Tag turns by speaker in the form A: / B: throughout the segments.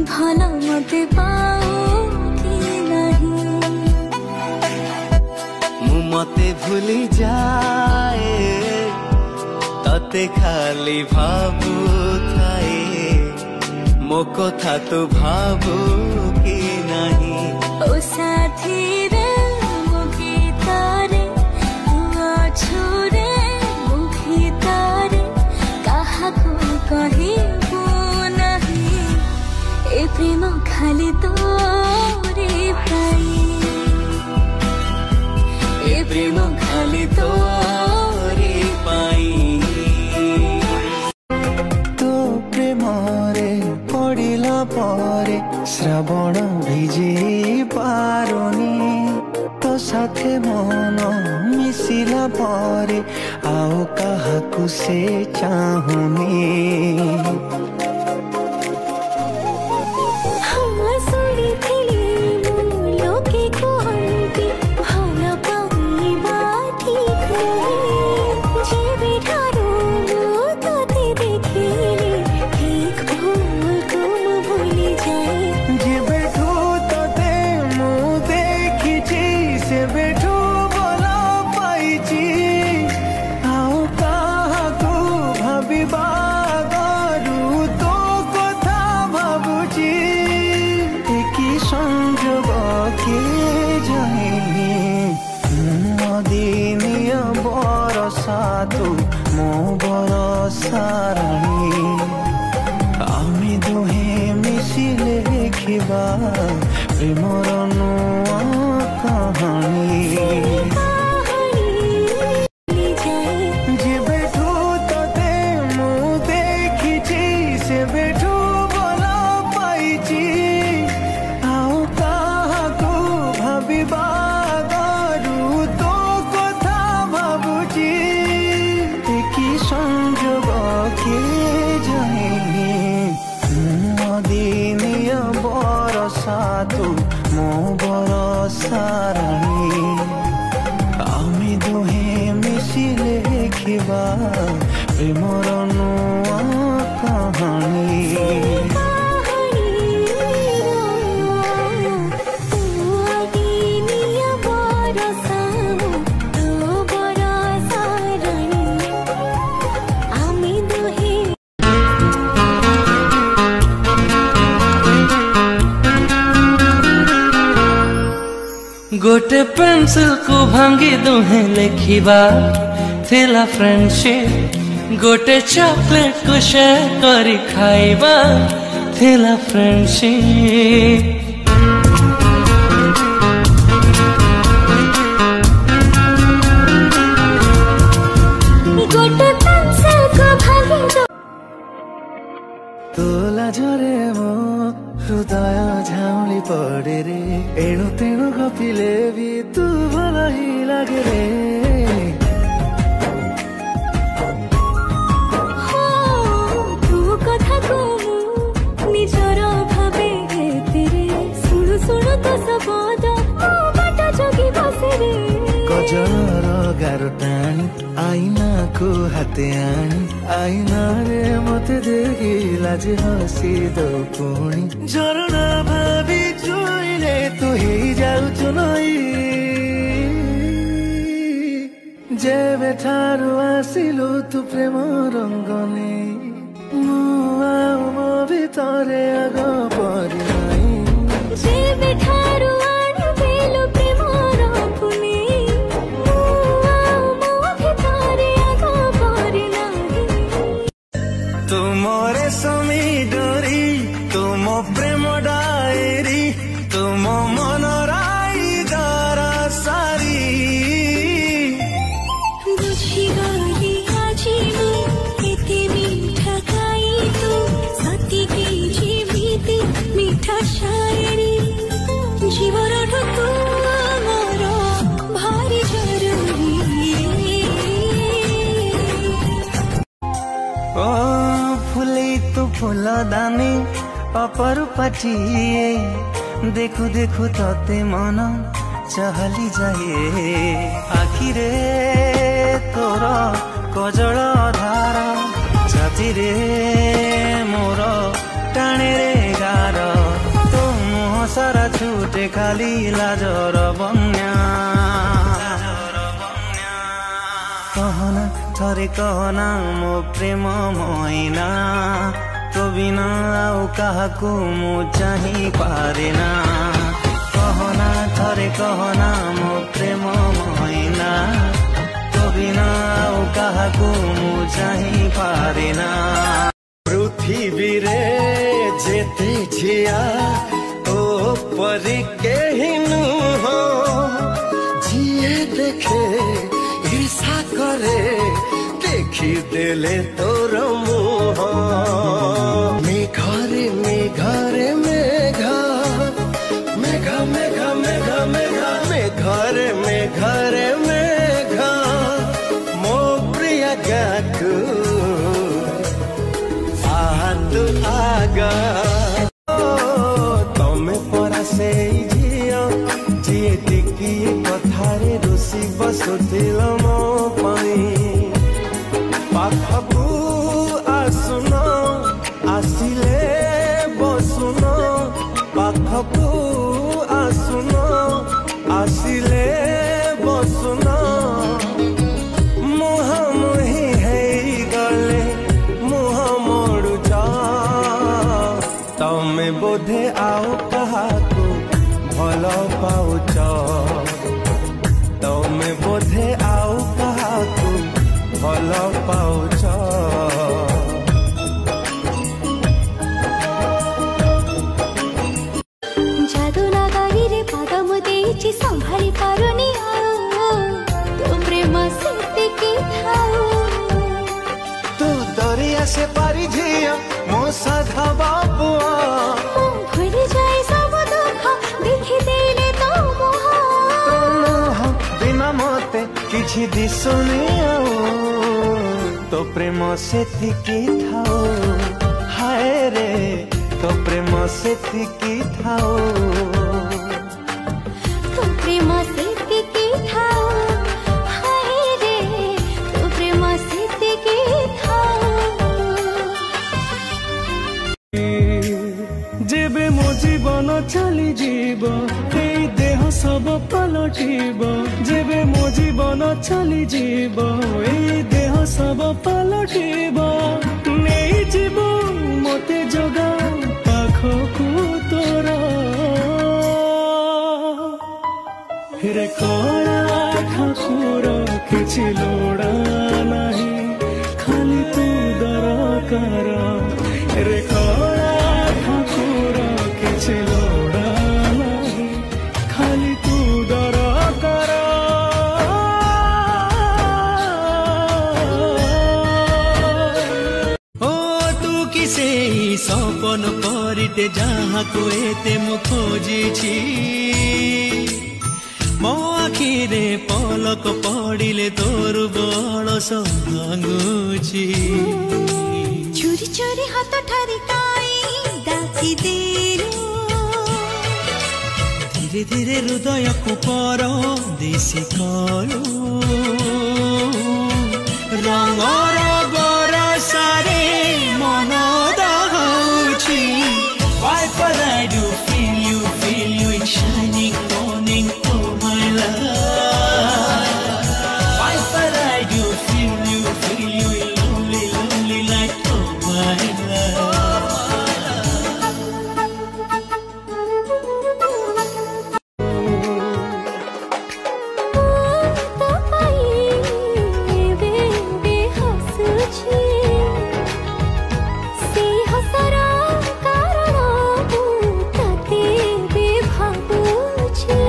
A: भल मते पाओ कि नहीं
B: मु मते भूली जाए तते खाली भाबू थाए मो कथा तो भाबू कि नहीं
A: ओ साथी रे मो गीतारे तू अछु रे मो गीतारे कहा को कहिबो नहीं ए प्रेम खाली तोरे पाई ए प्रेम खाली तोरे पाई
B: तो प्रेम रे पड़िला परे श्रावण भिजे पारुनी तो साथे मन मिसिला परे आओ काहाकु से चाहुनी आमी दुहे मिसिले लिखिबा प्रेमर नुआ कहानी जेबेठू तते मु देखिछि सेबेठू भल पाइछि आउ काहाकू भाबिबा गरु तो कथा भाबुछि कि संजोग के दिनिया बरसा तू मो बरसा रानी आमी दुहे मिसिले लिखिबा प्रेमर नुआ कहानी
C: गोटे पेंसिल को भांगी दुहे लिखिबा थिला फ्रेंडशिप गोटे चॉकलेट को शेयर करी खाइबा थिला फ्रेंडशिप
A: गोटे पेंसिल को भांगी
B: तोला झरे मो हृदय झाउली पड़े रे एणु तेणु गपिले भी तू भल ही लागे रे
A: तू कथा को निजर भावे तेरे सुनु सुनु तो सबद बाट जगी बसे रे
B: गजर गारो टाणी आईना को हाते आनी आईना रे मते देखी लाजे हसी दो पुणी झरणा भाभी जोइले तू ही जाउछु नई जेबे ठारू आसिलु तू प्रेम रंगने मु आउ मो भितरे आग परि नाई
A: जेबे ठारू आनी बेलो प्रेम रंगने मु आउ मो भितरे आग परि नाही
B: तुमरे समी डोरी तुम प्रेम डायरी तुम मन राई दर सारी
A: बुझी गली आजी एते मीठा खाई तू सती के जीवित मीठा शायरी जीवन ढकू मोर भारी जरूरी
B: ओ फुले तो फूल दानी अपरु पाटिए देखु देखु तते मन चहली जाए आखिरे तोर कजल धार छाती रे मोर टाणे रे गार छुटे खाली लाजर बन्या कहना थरे कहना मो प्रेम मैना तो बिना आउ काहाकू मु चाहि पारेना कहना थरे कहना मो प्रेम मैना तो बिना आउ काहाकू मु चाहि पारेना पृथ्वी रे जेते झिया ओ परी केहि नुह जिए देखे ईर्षा करे देखी देले तोर मुह मेघरे मेघरे मेघा मेघा मेघा मेघा मेघा मेघरे मेघरे मेघा मो प्रिय गाकू तू आगा तमे परा से झियो जी टिकी कथारे रुसी बसुथिल मो पाई पाखकू आसुन आसिले बसुन पाखकू आसुन आसिले बसुन मुहामुही हेई गले मुह मोड़ू तमे बोधे आओ काहाकू भल पाउच तमे बोधे आओ काहाकू भल पाउच
A: जादू नगरी रे पाद मु देछि संभाली पारुनी तो प्रेम सेतिकी थाऊ
B: तू दरिया से पारी झिया मो साधा बाबुआ
A: भूल जाए सब दुख देखि देले तो मोह
B: बिना मते किछि दिसुनी तो प्रेम सेतिकी थाऊ हाय रे तो प्रेम सेतिकी थाऊ
A: तो प्रेम सेतिकी थाऊ हाय रे तो प्रेम सेतिकी थाऊ
C: जेबे मो जीवन चली जीव एई देह सब पलटिब जेबे मो जीवन चली जीव एई देह सब पलटिब नहीं जीव मते जगा पाखकू तोरा रे कला ठाकुर किछि लोड़ा नाही खाली तू दरकार रे कला ठाकुर किछि लोड़ा नाही खाली तू दरकार ओ तू किसे सपन परिते जहाँ को एते मु खोजिछि मो आखिरे पलक पड़िले तोर बड़स भांगुछि
A: चोरी चोरी हाथ ठारी काई डाकी देलु
C: धीरे धीरे हृदय को पर देसी कलु रंगर बरसारे मन दहाउछि Why but I do feel you in shining morning oh my love Why but I do feel you in lonely lonely light oh my love
A: तो पाई बे हसुछि से हसरा कारण तते बे भाबुछि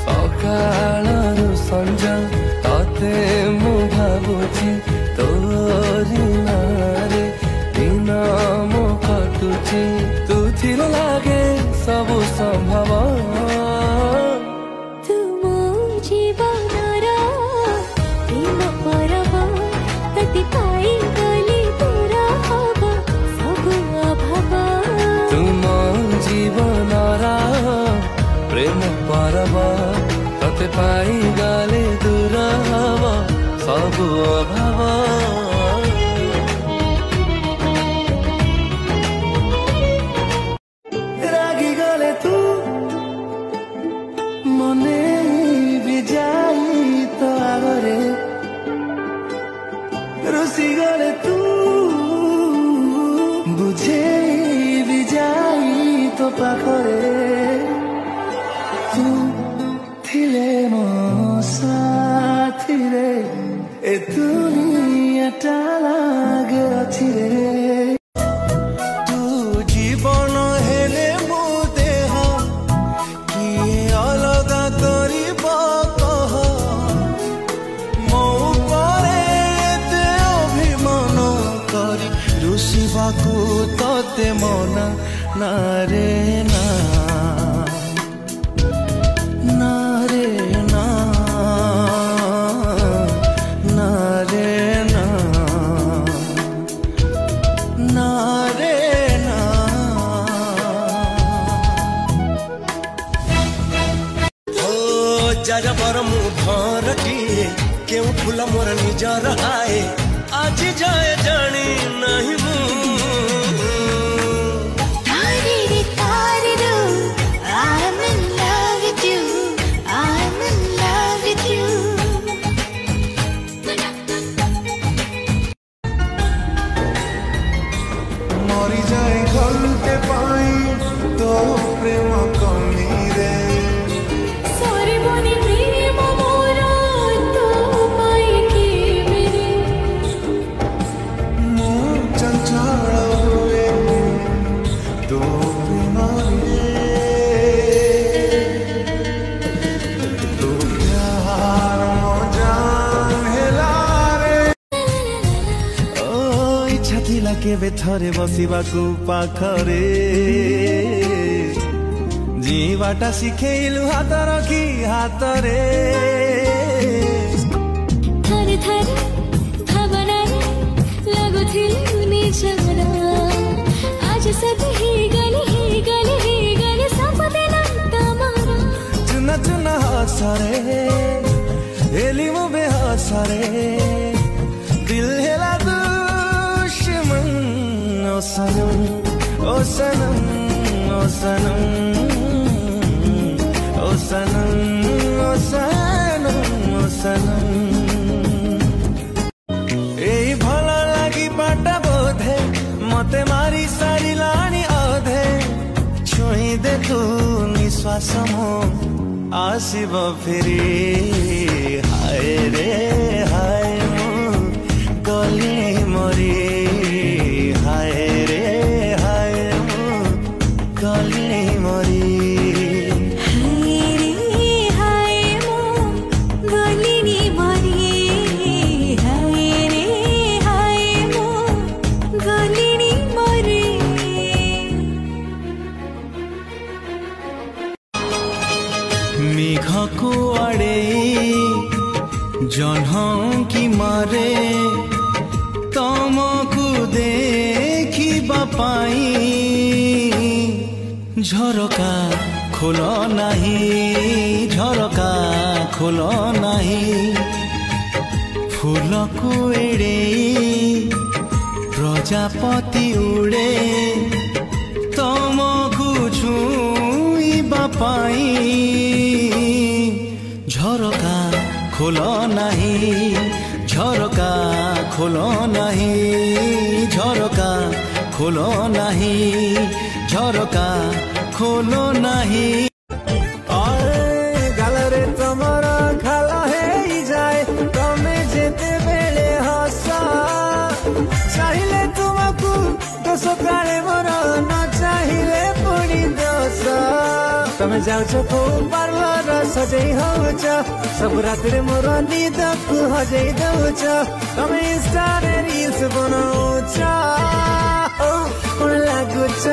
C: सकाळरु संजा तते मु भाबुछि तोरी नारे दिन मो कटुछि तू थिर लागे सब संभव
A: तुम जीवनर प्रेम परब तति पाई गली पूरा हब सब अभाव
C: तुम जीवनर प्रेम परब तते पाई गले दूर हब सब अभाव
B: राग ପାଖରେ ତୁ ଥିଲେ ମୋ ସାଥିରେ ଏ ଦୁନିଆଟା ଲାଗେ ଅଛିରେ ତୁ ଜୀବନ ହେଲେ ମୋ ଦେହ କିଏ ଅଲଗା କରିବ କହ ମୋ ଉପରେ ଏତେ ଅଭିମାନ କରି ରୁଷିବାକୁ ତତେ ମନା ନା ରେ ନା ନା ରେ ନା ନା ରେ ନା ନା ରେ ନା
C: ଓ ଜାର बर मु भरटिए केउ फूल मोर निजर हाए आज जाए जानी नहीं मु
A: I'm in love with you. I'm in love with you.
B: मरी जाए घरते पाई तो प्रेम कमी रे
A: Sorry, boni prem mora to pai ke mere.
B: मु चंचल हुए तो प्रेम रे तो प्यार मो जान हेला रे ओ इच्छा थिला केबे थरे बसिबाकू पाखरे जीवाटा शिखेलु हात रखी हातरे
A: थरे थरे भावनारे लागुथिलु निजरा आज सब ही गले संपदेना तमारा
B: चुना चुना हसरे हेली मो बेहसरे दिल हेला दुश्मन ओ सनम ओ सनम ओ सनम ओ सनम ओ सनम ओ सनम एई भला लागी बाटा बोधे मते मारी सारी लाणी अधे छुई दे तू निश्वास मो आसिब फेरी हाय रे हाय मो गली मरी हाय रे हाय मो गली मरी
A: हाय मो गलिनी मरी हाय रे हाय मो गलिनी मरी
C: मेघ को आड़े जह्न की मारे तमकु देखिबा पाई झरका खोल नाही झरका खोल नाही फूल को एड़े प्रजापति उड़े तमकु छुईबा पाई झरका खोल नाही झरका खोल नाही झरका खोल नाही झरका खोल नाही
B: गालरे तमर खाला हे जाए तमे जेते बेले हसा चाहिले तुमको दस काले मोर न चाहिले पुणी दस तमे जाउछ को पार्लर सजै होउछ सब रातरे मोर निदको हजै दउछ तमे इंस्टा रे रील्स बनाउछ ओ कोन लागुछ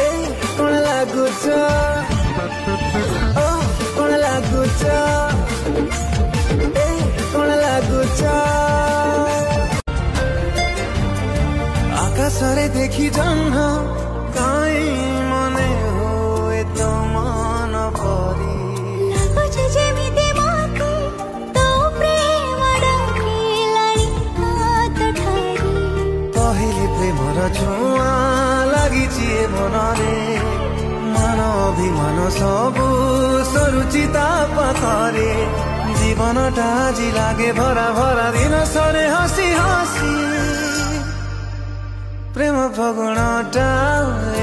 B: ए कोन लागुछ ओ कोन लागुछ ए कोन लागुछ आकाशरे देखि जन्न काई मने होए तो मन परी
A: लाଗୁଛି ଯେମିତି ମାକୁ ତୋ ପ୍ରେମ ଡାକିଲାଣି ହାତ ଠାରି
B: पहिले प्रेमर छुआ लागिछि ए मनरे मन अभिमान सबु सरुचि ता पाखरे जीवनटा जी लागे भरा भरा दिन सरे हसी हसी प्रेम फगुणटा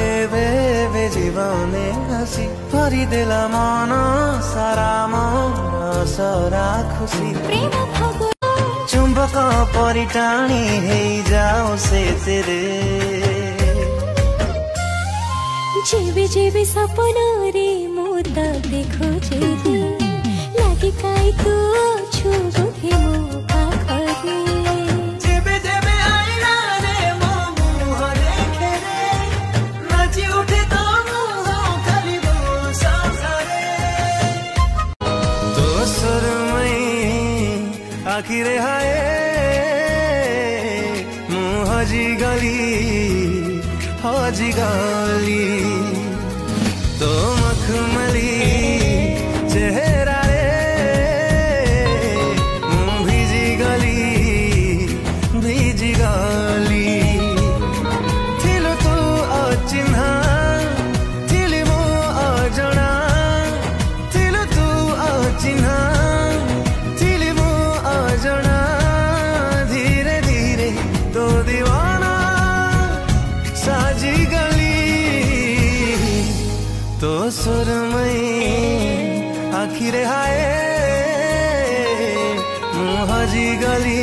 B: एबे जीवने हसी भरिदेला मन सारा मन सारा खुशी
A: प्रेम फगुण
B: चुम्बक परिटाणी है जाओ से तेरे
A: जेबे जेबे सपना रे मोदा देखो जेबे लागे काई तू छुबो हे मो पाखरे
B: जेबे जेबे आईना रे मो मुह देखे रे नाची उठे तो मुह खाली वो संसारे तो सुरमई आखिरे हाय मुह हजी गली तो मखमली चेहरा रे भिजी गली थिलु तू अचिन्हा थिली मो अजଣା थिलु तू अचिन्हा थिली मो अजଣା धीरे धीरे तो दीवाना साजी गली तो सुरमई आखिरे हाय हजी गली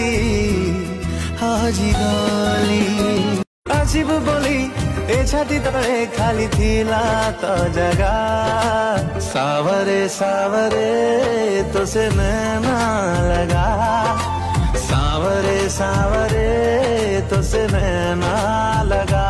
B: आजिब बोली ए छाती तले खाली थिला तो जगा सावरे सावरे तो से नैना लगा सावरे सावरे तो से नैना लगा